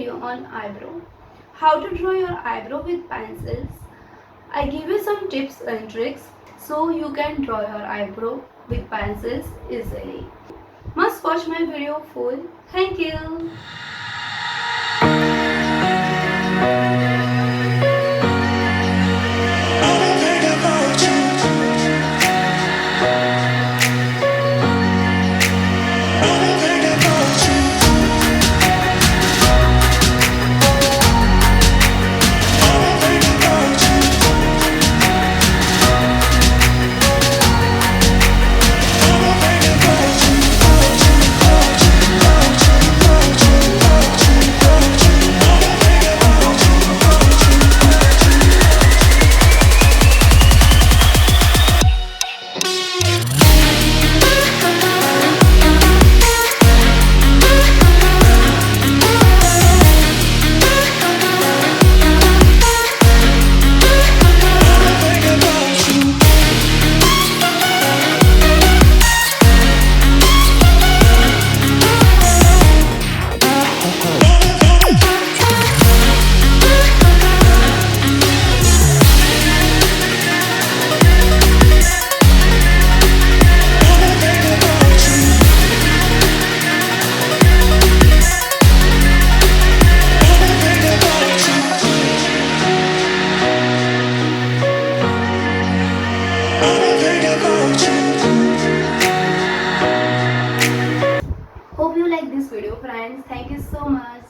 video on eyebrow. How to draw your eyebrow with pencils. I give you some tips and tricks so you can draw your eyebrow with pencils easily. Must watch my video full. Thank you. Hope you like this video, friends. Thank you so much.